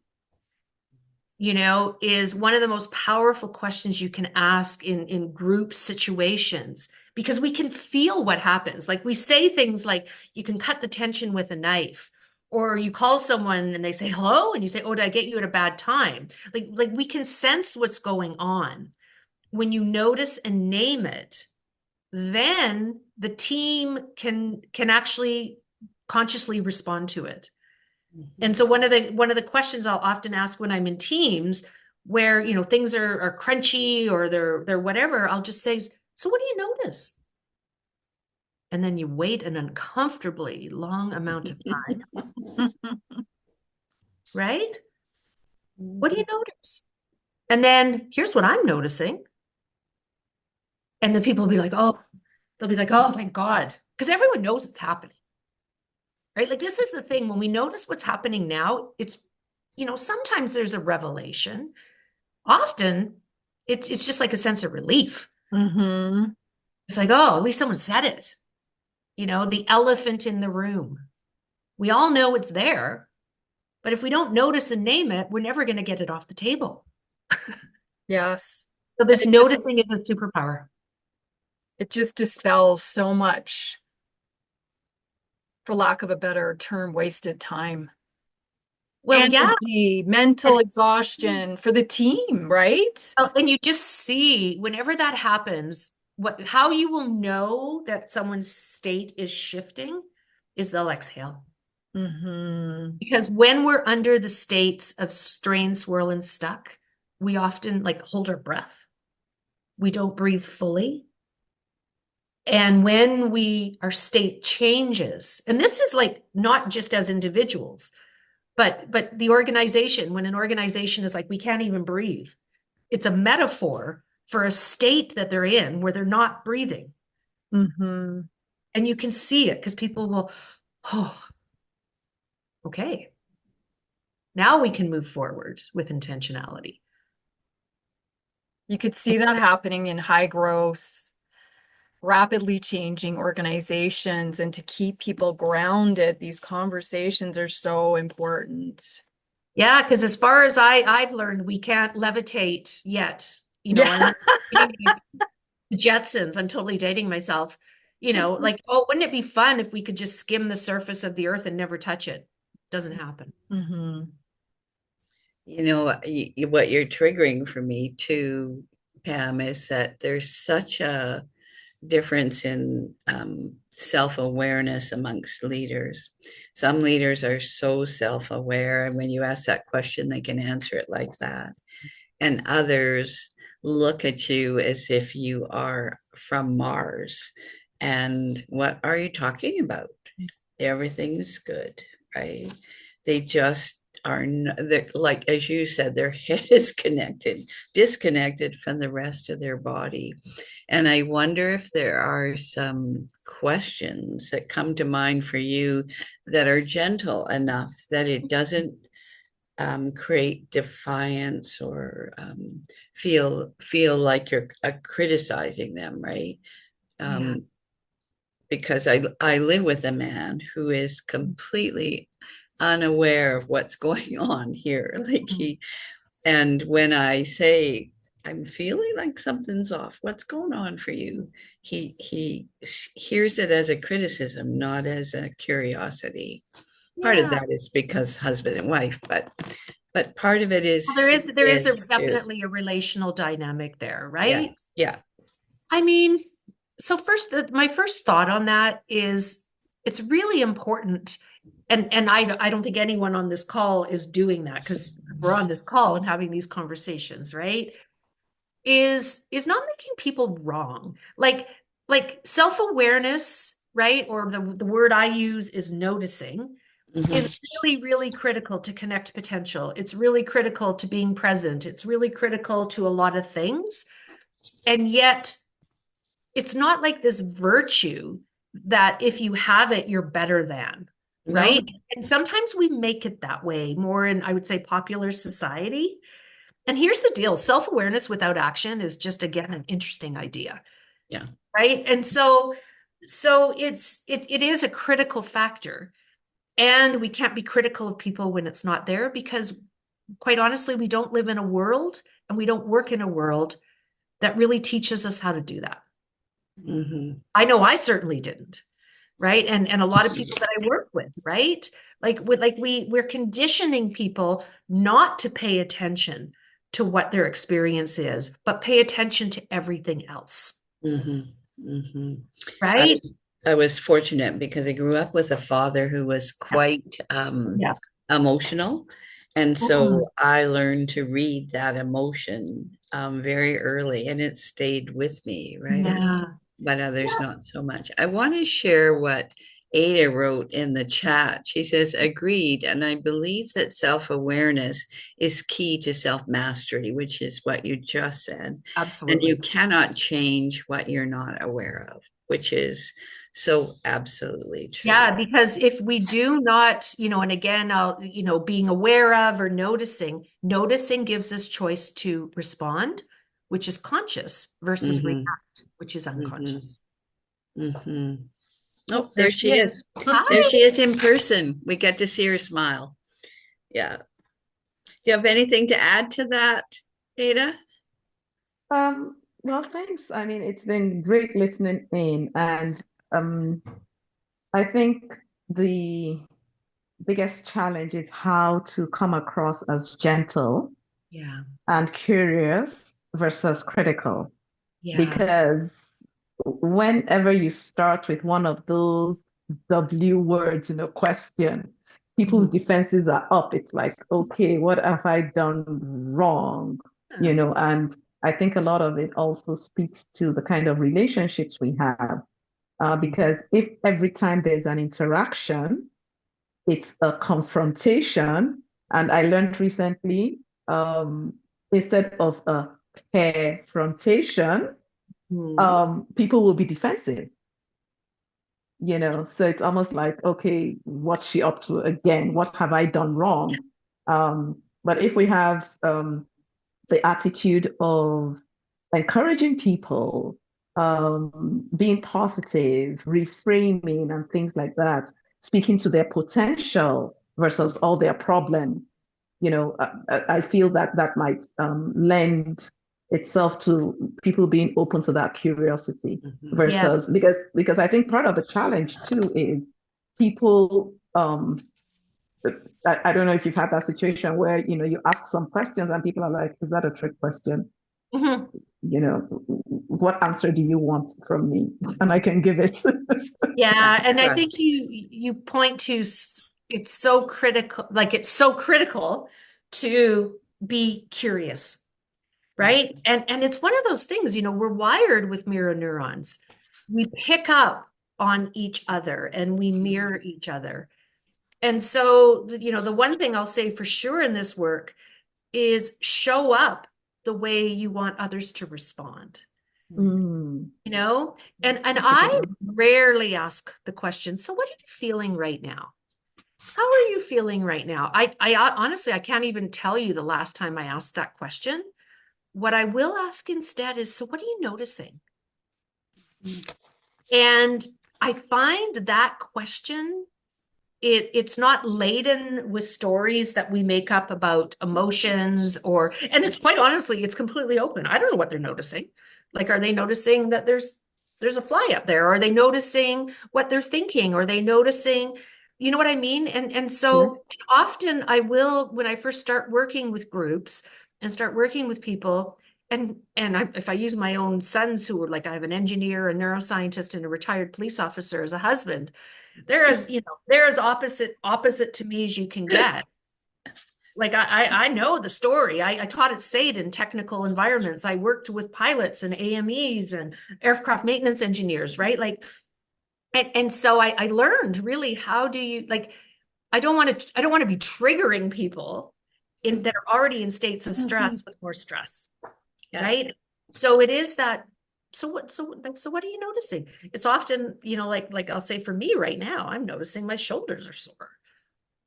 C: is one of the most powerful questions you can ask in group situations, because we can feel what happens. Like we say things like, you can cut the tension with a knife, or you call someone and they say hello and you say, oh, did I get you at a bad time? Like we can sense what's going on. When you notice and name it, then the team can actually consciously respond to it. And so one of the questions I'll often ask when I'm in teams where things are crunchy or they're whatever, I'll just say, so what do you notice? And then you wait an uncomfortably long amount of time, right? What do you notice? And then here's what I'm noticing. And then people will be like, oh, they'll be like, oh, thank God. Because everyone knows it's happening. Right? Like this is the thing. When we notice what's happening now, it's, sometimes there's a revelation. often it's just like a sense of relief.
B: Mm-hmm.
C: It's like, oh, at least someone said it. The elephant in the room. We all know it's there, but if we don't notice and name it, we're never going to get it off the table.
B: Yes.
C: So
B: And
C: this noticing is a superpower.
B: it just dispels so much, for lack of a better term, wasted time.
C: Well, yeah.
B: Energy, mental exhaustion for the team, right?
C: And you just see whenever that happens, how you will know that someone's state is shifting is they'll exhale.
B: Mm-hmm.
C: Because when we're under the states of strain, swirl, and stuck, we often like hold our breath. We don't breathe fully. And when our state changes, and this is like not just as individuals, but the organization, when an organization is like, we can't even breathe, it's a metaphor for a state that they're in where they're not breathing.
B: Mm-hmm.
C: And you can see it because people will, oh, okay. Now we can move forward with intentionality.
B: You could see that happening in high growth, rapidly changing organizations. And to keep people grounded, these conversations are so important.
C: Yeah, because as far as I've learned, we can't levitate yet.
B: Yeah.
C: I'm reading the Jetsons. I'm totally dating myself. Like, oh, wouldn't it be fun if we could just skim the surface of the earth and never touch it? Doesn't happen.
B: Mm-hmm.
A: What you're triggering for me too, Pam, is that there's such a difference in self-awareness amongst leaders. Some leaders are so self-aware, and when you ask that question, they can answer it like that. And others look at you as if you are from Mars. And what are you talking about? Everything's good, right? They just are like, as you said, their head is disconnected from the rest of their body. And I wonder if there are some questions that come to mind for you that are gentle enough that it doesn't create defiance or feel like you're criticizing them, right?
C: Yeah.
A: Because I live with a man who is completely unaware of what's going on here. And when I say, I'm feeling like something's off, what's going on for you? He hears it as a criticism, not as a curiosity. Part of
C: Yeah.
A: that is because husband and wife, but part of it
C: Well, there is
A: is too.
C: definitely a relational dynamic there,
A: Yeah,
C: right?
A: yeah.
C: I mean, so my first thought on that is it's really important, and I don't think anyone on this call is doing that because we're on this call and having these conversations, right? Is not making people wrong. Like self-awareness, right? Or the word I use is noticing, is
A: Mhm.
C: really, really critical to connect potential. It's really critical to being present. It's really critical to a lot of things. And yet it's not like this virtue that if you have it, you're better than,
A: No.
C: right? And sometimes we make it that way more in, I would say, popular society. And here's the deal, self-awareness without action is just, again, an interesting idea,
A: Yeah.
C: right? And so it is a critical factor. And we can't be critical of people when it's not there because, quite honestly, we don't live in a world and we don't work in a world that really teaches us how to do that.
A: Hmm.
C: I know I certainly didn't, right? And a lot of people that I work with, right? We're conditioning people not to pay attention to what their experience is, but pay attention to everything else,
A: Hmm. Hmm. I
C: right?
A: was I was fortunate because I grew up with a father who was quite
C: Yeah.
A: emotional, and
C: Mm.
A: so I learned to read that emotion very early, and it stayed with me, right?
C: Yeah.
A: But others not so much. I want to share what Ada wrote in the chat. She says, agreed. And I believe that self-awareness is key to self-mastery, which is what you just said. And you
C: Absolutely.
A: cannot change what you're not aware of, which is So absolutely true.
C: Yeah, because if we do not, and again, being aware of or noticing gives us choice to respond, which is conscious, versus
A: Mm-hmm,
C: react, which is
A: mm-hmm,
C: unconscious.
A: mm-hmm.
C: Oh,
A: Oh,
C: there
A: there
C: she
A: she
C: is.
A: is. There
C: Hi.
A: she is in person. We get to see her smile. Yeah. Do you have anything to add to that, Ada?
E: Well, thanks. I mean, it's been great listening in, and um, I think the biggest challenge is how to come across as gentle
C: Yeah,
E: and curious versus critical.
C: yeah.
E: Because whenever you start with one of those W words in a question, people's
C: Mhm.
E: defenses are up. It's like, okay, what have I done wrong?
C: Yeah.
E: And I think a lot of it also speaks to the kind of relationships we have. Because if every time there's an interaction, it's a confrontation, and I learned recently, instead of a confrontation,
C: Mhm.
E: people will be defensive, so it's almost like, okay, what's she up to again? What have I done wrong? But if we have the attitude of encouraging people, being positive, reframing, and things like that, speaking to their potential versus all their problems. I feel that that might lend itself to people being open to that curiosity
A: Mhm.
C: Yes.
E: versus because I think part of the challenge too is people I don't know if you've had that situation where you ask some questions and people are like, is that a trick question?
C: Mhm.
E: What answer do you want from me? And I can give it.
C: Yeah, and I think
A: Trust.
C: you point to it's so critical, like it's so critical to be curious, right? And it's one of those things, we're wired with mirror neurons. We pick up on each other and we mirror each other. And so, the one thing I'll say for sure in this work is show up the way you want others to respond.
E: Mm,
C: you know and
E: that's a good
C: I
E: one.
C: rarely ask the question, so what are you feeling right now? How are you feeling right now? I honestly, I can't even tell you the last time I asked that question. What I will ask instead is, so what are you noticing? And I find that question, it's not laden with stories that we make up about emotions, and it's quite honestly, it's completely open. I don't know what they're noticing. Like, are they noticing that there's a fly up there? Are they noticing what they're thinking? Are they noticing, you know what I mean? And
E: Yeah.
C: so often I will, when I first start working with groups and start working with people, if I use my own sons, who are like, I have an engineer, a neuroscientist, and a retired police officer as a husband. They're as opposite to me as you can get. Like, I know the story. I taught at SAID in technical environments. I worked with pilots and AMEs and aircraft maintenance engineers, right? Like, and so I learned really, how do you, like, I don't want to be triggering people in that are already in states of
A: Mhm.
C: stress with more stress,
A: Yeah.
C: right? So it is that. So what are you noticing? It's often, like I'll say, for me right now, I'm noticing my shoulders are sore.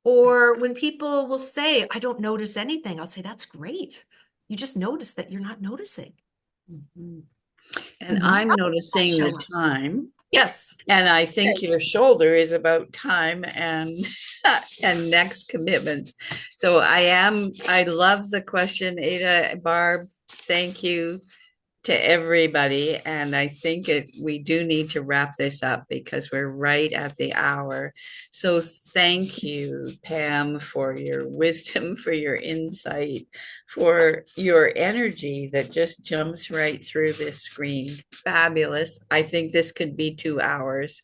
C: Or when people will say, I don't notice anything, I'll say, that's great. You just notice that you're not noticing.
A: Mhm. And
E: Mhm.
A: I'm
C: I'll
A: noticing the
C: show up.
A: time.
C: Yes.
A: And I think
C: Okay.
A: your shoulder is about time and and next commitments. So I love the question, Ada, Barb. Thank you to everybody. And I think we do need to wrap this up because we're right at the hour. So thank you, Pam, for your wisdom, for your insight, for your energy that just jumps right through this screen. Fabulous. I think this could be 2 hours.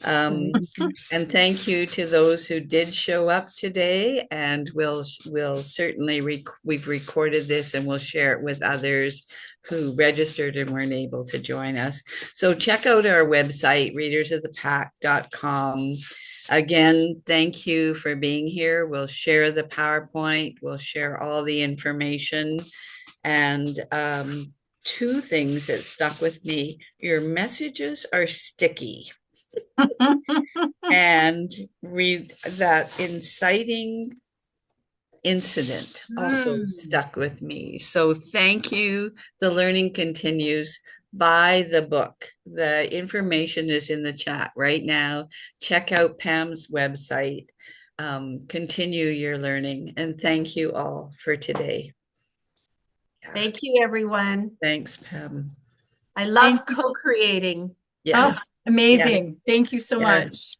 A: Um,
E: Thank you.
A: and thank you to those who did show up today, and we'll certainly we've recorded this and we'll share it with others who registered and weren't able to join us. So check out our website, readersofthepack.com. Again, thank you for being here. We'll share the PowerPoint, we'll share all the information, and two things that stuck with me. Your messages are sticky. And read that inciting incident also stuck with me. So thank you. The learning continues. Buy the book. The information is in the chat right now. Check out Pam's website. Continue your learning. And thank you all for today. Yeah.
C: Thank you, everyone.
A: Thanks, Pam.
C: I
B: Thank
C: love
B: you.
C: co-creating.
A: Yes.
B: Oh, amazing. Thank you so
A: Yes.
B: much.